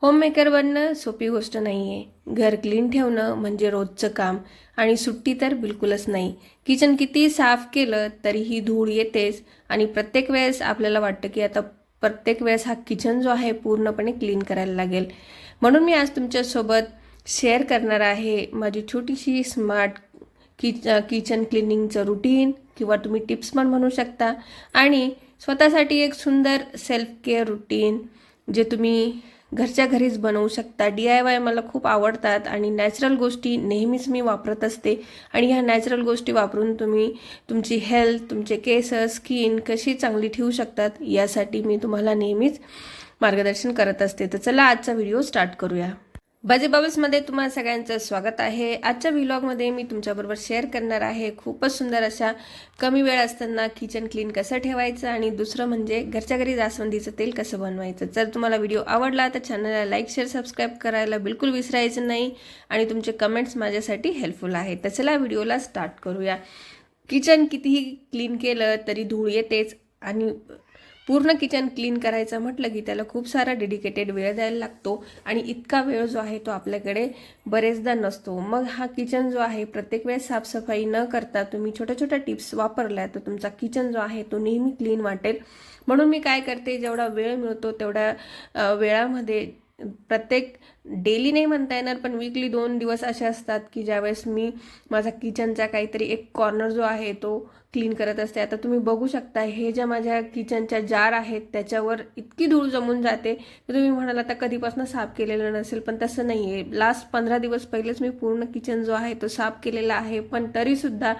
Homemaker बनणं सोपी गोष्ट नाही आहे. घर क्लीन ठेवणं म्हणजे रोजचं काम आणि सुट्टी तर बिलकुलच नाही. किचन किती साफ केलं तरीही धूळ येतेच आणि प्रत्येक वेळेस आपल्याला वाटतं की आता प्रत्येक वेळेस हा किचन जो आहे पूर्णपणे क्लीन करायला लागेल. म्हणून मी आज तुमच्यासोबत शेअर करणार आहे माझी छोटीशी स्मार्ट किचन क्लिनिंगचं रुटीन किंवा तुम्ही टिप्स पण म्हणू शकता आणि स्वतःसाठी एक सुंदर सेल्फ केअर रुटीन जे तुम्ही घरच्या घरीच बनवू शकता. DIY मला खूप आवडतात आणि नॅचरल गोष्टी नेहमीच मी वापरत असते आणि ह्या नॅचरल गोष्टी वापरून तुम्ही तुमची हेल्थ, तुमचे केस, स्किन कशी चांगली ठेवू शकतात यासाठी मी तुम्हाला नेहमीच मार्गदर्शन करत असते. तर चला आजचा व्हिडिओ स्टार्ट करूया. बाजे बबल्समध्ये तुम्हाला सगळ्यांचं स्वागत आहे. आजच्या व्लॉगमध्ये मी तुमच्याबरोबर शेअर करणार आहे खूपच सुंदर अशा कमी वेळ असताना किचन क्लीन कसं ठेवायचं आणि दुसरं म्हणजे घरच्या घरी जास्वंदीचं तेल कसं बनवायचं. जर तुम्हाला व्हिडिओ आवडला तर चॅनलला लाईक, शेअर, सबस्क्राईब करायला बिलकुल विसरायचं नाही आणि तुमचे कमेंट्स माझ्यासाठी हेल्पफुल आहेत. तर चला व्हिडिओला स्टार्ट करूया. किचन कितीही क्लीन केलं तरी धूळ येतेच आणि पूर्ण किचन क्लीन करायचं म्हटलं की त्याला खूप सारा डेडिकेटेड वेळ द्यायला लागतो आणि इतका वेळ जो आहे तो आपल्याकडे बरेचदा नसतो. मग हा किचन जो आहे प्रत्येक वेळेस साफसफाई न करता तुम्ही छोट्या छोट्या टिप्स वापरल्या तर तुमचा किचन जो आहे तो नेहमी क्लीन वाटेल. म्हणून मी काय करते, जेवढा वेळ मिळतो तेवढ्या वेळामध्ये प्रत्येक डेली नाही म्हणता येणार पण वीकली 2 दिवस असे असतात की ज्यावेळेस मी माझा किचनचा काहीतरी एक कॉर्नर जो आहे तो क्लीन करत असते. आता तुम्ही बघू शकता हे ज्या माझ्या किचनच्या जार आहेत त्याच्यावर इतकी धूळ जमून जाते की तुम्ही म्हणाल आता कधीपासून साफ केलेलं नसेल, पण तसं नाही आहे. लास्ट 15 दिवस पहिलेच मी पूर्ण किचन जो आहे तो साफ केलेला आहे, पण तरीसुद्धा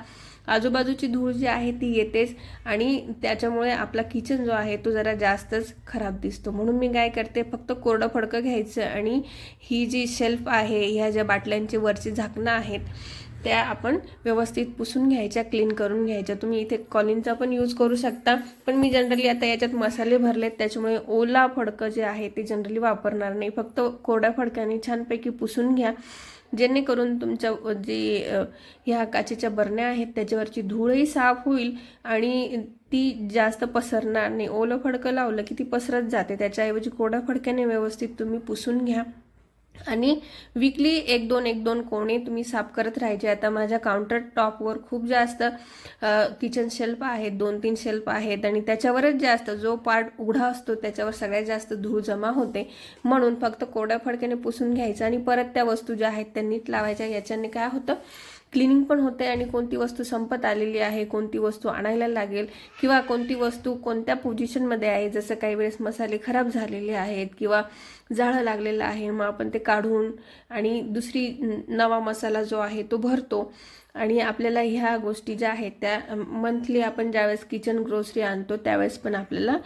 आजूबाजूची धूळ जी आहे ती येतेच आणि त्याच्यामुळे आपला किचन जो आहे तो जरा जास्तच खराब दिसतो. म्हणून मी काय करते, फक्त कोरडं फडकं घ्यायचं आणि ही जी शेल्फ आहे, ह्या ज्या बाटल्यांची वरची झाकणं आहेत त्या आपण व्यवस्थित पुसून घ्यायच्या, क्लीन करून घ्यायच्या. तुम्ही इथे कॉलिनचा पण यूज करू शकता, पण मी जनरली आता याच्यात मसाले भरलेत त्याच्यामुळे ओला फडकं जे आहे ते जनरली वापरणार नाही. फक्त कोरड्या फडक्याने छानपैकी पुसून घ्या जेणेकरून तुमच्या जी ह्या काचेच्या बरण्या आहेत त्याच्यावरची धूळही साफ होईल आणि ती जास्त पसरणार नाही. ओलं फडकं लावलं की ती पसरत जाते, त्याच्याऐवजी कोरड्या फडक्याने व्यवस्थित तुम्ही पुसून घ्या आणि वीकली 1-2 कोणे तुम्ही साफ करत राहायचे. आता माझ्या काउंटर टॉपवर खूप जास्त किचन शेल्फ आहेत, 2-3 शेल्फ आहेत आणि त्याच्यावरच जास्त जो पार्ट उघडा असतो त्याच्यावर सगळ्यात जास्त धूळ जमा होते. म्हणून फक्त कोरड्या फडक्याने पुसून घ्यायचं आणि परत त्या वस्तू ज्या आहेत त्या नीट लावायच्या. याच्याने काय होतं, क्लिनिंग पण होते आणि कोणती वस्तू संपत आलेली आहे, कोणती वस्तू आणायला लागेल किंवा कोणती वस्तू कोणत्या पोझिशनमध्ये आहे, जसं काही वेळेस मसाले खराब झालेले आहेत किंवा जाळं लागलेलं आहे, मग आपण ते काढून आणि दुसरी नवा मसाला जो आहे तो भरतो. आणि आपल्याला ह्या गोष्टी ज्या आहेत त्या मंथली आपण ज्यावेळेस किचन ग्रोसरी आणतो त्यावेळेस पण आपल्याला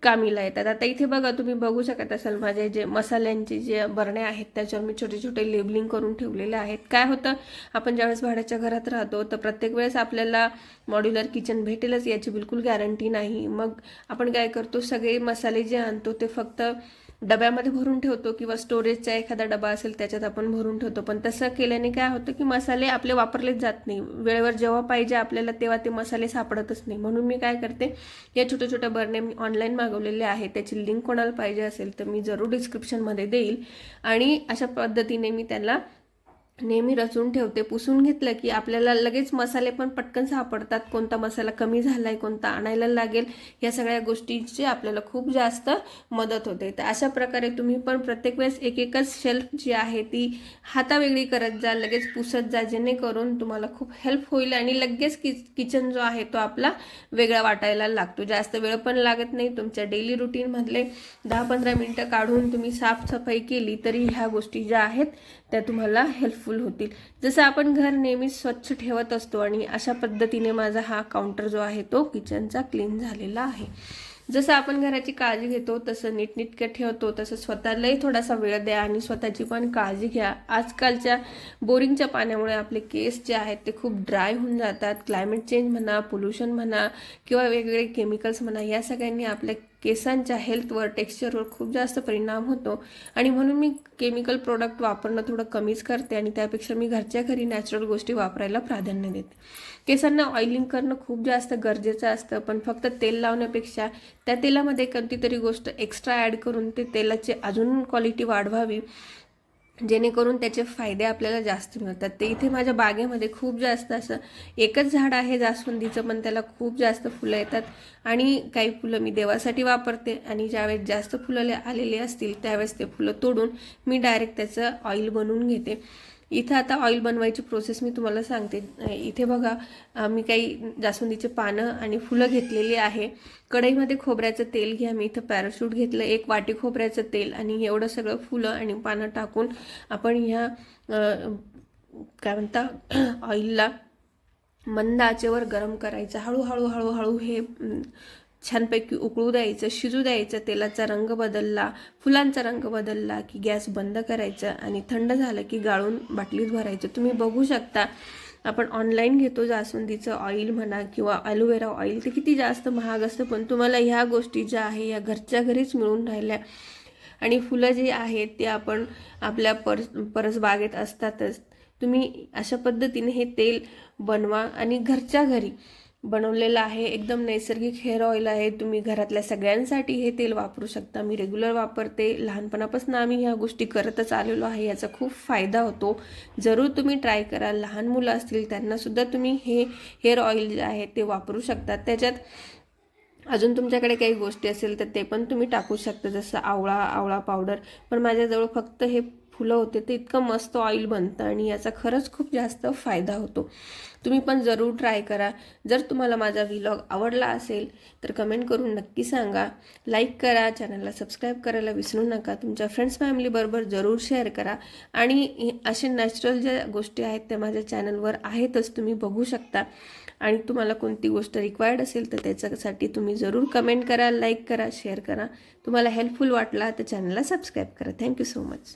कामीला येतात. आता इथे बघा, तुम्ही बघू शकत असाल माझे जे मसाल्यांचे जे बरण्या आहेत त्याच्यावर मी छोटे छोटे लेबलिंग करून ठेवलेले आहेत. काय होतं, आपण ज्यावेळेस भाड्याच्या घरात राहतो तर प्रत्येक वेळेस आपल्याला मॉड्युलर किचन भेटेलच याची बिलकुल गॅरंटी नाही. मग आपण काय करतो, सगळे मसाले जे आणतो ते फक्त डब्यामध्ये भरून ठेवतो किंवा स्टोरेजचा एखादा डबा असेल त्याच्यात आपण भरून ठेवतो. पण तसं केल्याने काय होतं की मसाले आपले वापरलेच जात नाही. वेळेवर जेव्हा पाहिजे आपल्याला तेव्हा ते मसाले सापडतच नाही. म्हणून मी काय करते, या छोट्या छोट्या बरण्या मी ऑनलाईन मागवलेल्या आहेत, त्याची लिंक कोणाला पाहिजे असेल तर मी जरूर डिस्क्रिप्शनमध्ये देईल आणि अशा पद्धतीने मी त्याला नेहमी रचून ठेवते. पुसून घेतलं की आपल्याला लगेच मसाले पण पटकन सापडतात, कोणता मसाला कमी झालाय, कोणता आणायला लागेल, या सगळ्या गोष्टींची आपल्याला खूप जास्त मदत होते. तर अशा प्रकारे तुम्ही पण प्रत्येक वेळेस एकच शेल्फ जी आहे ती हातावेगळी करत जा, लगेच पुसत जा, जेणेकरून तुम्हाला खूप हेल्प होईल आणि लगेच किचन जो आहे तो आपला वेगळा वाटायला लागतो. जास्त वेळ पण लागत नाही. तुमच्या डेली रुटीनमधले 10-15 मिनटं काढून तुम्ही साफसफाई केली तरी ह्या गोष्टी ज्या आहेत त्या तुम्हाला हेल्पफुल होतील. जसं आपण घर नेहमी स्वच्छ ठेवत असतो आणि अशा पद्धतीने माझा हा काउंटर जो आहे तो किचनचा क्लीन झालेला आहे. जसं आपण घराची काळजी घेतो तसं नीटनेटकं ठेवतो तसं स्वतःलाही थोडासा वेळ द्या आणि स्वतःची पण काळजी घ्या. आजकालच्या बोरिंगच्या पाण्यामुळे आपले केस जे आहेत ते खूप ड्राय होऊन जातात. क्लायमेट चेंज म्हणा, पोल्युशन म्हणा किंवा वेगवेगळे केमिकल्स म्हणा, या सगळ्यांनी आपल्या केसांच्या हेल्थवर, टेक्स्चरवर खूप जास्त परिणाम होतो आणि म्हणून मी केमिकल प्रोडक्ट वापरणं थोडं कमीच करते आणि त्यापेक्षा मी घरच्या घरी नॅचरल गोष्टी वापरायला प्राधान्य देते. केसांना ऑइलिंग करणं खूप जास्त गरजेचं असतं, पण फक्त तेल लावण्यापेक्षा त्या तेलामध्ये कोणती तरी गोष्ट एक्स्ट्रा ॲड करून ते तेलाची अजून क्वालिटी वाढवावी, जेणेकरून त्याचे फायदे आपल्याला जास्त मिळतात. ते इथे माझ्या बागेमध्ये खूप जास्त असं एकच झाड आहे जास्वंदीचं, पण त्याला खूप जास्त फुलं येतात आणि काही फुलं मी देवासाठी वापरते आणि ज्यावेळेस जास्त फुलं आलेले असतील त्यावेळेस ते फुलं तोडून मी डायरेक्ट त्याचं ऑइल बनवून घेते. इथं आता ऑइल बनवायची प्रोसेस मी तुम्हाला सांगते. इथे बघा मी काही जास्वंदीचे पानं आणि फुलं घेतलेली आहे. कढईमध्ये खोबऱ्याचं तेल घ्या. मी इथं पॅराशूट घेतलं, 1 वाटी खोबऱ्याचं तेल आणि एवढं सगळं फुलं आणि पानं टाकून आपण ह्या काय म्हणता ऑइलला मंद आचेवर गरम करायचं. हळूहळू हळूहळू हे छानपैकी उकळू द्यायचं, शिजू द्यायचं. तेलाचा रंग बदलला, फुलांचा रंग बदलला की गॅस बंद करायचं आणि थंड झालं की गाळून बाटलीत भरायचं. तुम्ही बघू शकता आपण ऑनलाईन घेतो जास्वंदीचं ऑइल म्हणा किंवा ॲलोवेरा ऑइल, ते किती जास्त महाग असतं, पण तुम्हाला ह्या गोष्टी ज्या आहे या घरच्या घरीच मिळून राहिल्या. आणि फुलं जी आहेत ते आपण आपल्या परसबागेत असतातच. तुम्ही अशा पद्धतीने हे तेल बनवा आणि घरच्या घरी बनवलेलं आहे, एकदम नैसर्गिक हेअर ऑइल आहे. तुम्ही घरातल्या सगळ्यांसाठी हे तेल वापरू शकता. मी रेग्युलर वापरते, लहानपणापासून आम्ही ह्या गोष्टी करतच आलेलो आहे. याचा खूप फायदा होतो. जरूर तुम्ही ट्राय करा. लहान मुलं असतील त्यांनासुद्धा तुम्ही हे हेअर ऑइल जे आहे ते वापरू शकता. त्याच्यात अजून तुमच्याकडे काही गोष्टी असेल तर ते पण तुम्ही टाकू शकता, जसं आवळा पावडर. पण माझ्याजवळ फक्त हे फुलं होते, ते इतकं मस्त ऑइल बनतं आणि याचा खरंच खूप जास्त फायदा होतो. तुम्ही पण जरूर ट्राय करा. जर तुम्हाला माझा व्लॉग आवडला असेल तर कमेंट करून नक्की सांगा. लाईक करा, चॅनलला सबस्क्राईब करायला विसरू नका. तुमच्या फ्रेंड्स फॅमिलीबरोबर जरूर शेअर करा. आणि असे नॅचरल ज्या गोष्टी आहेत त्या माझ्या चॅनलवर आहेतच, तुम्ही बघू शकता. आणि तुम्हाला कोणती गोष्ट रिक्वायर्ड असेल तर त्याच्यासाठी तुम्ही जरूर कमेंट करा, लाईक करा, शेअर करा. तुम्हाला हेल्पफुल वाटला तर चॅनलला सबस्क्राईब करा. Thank you so much.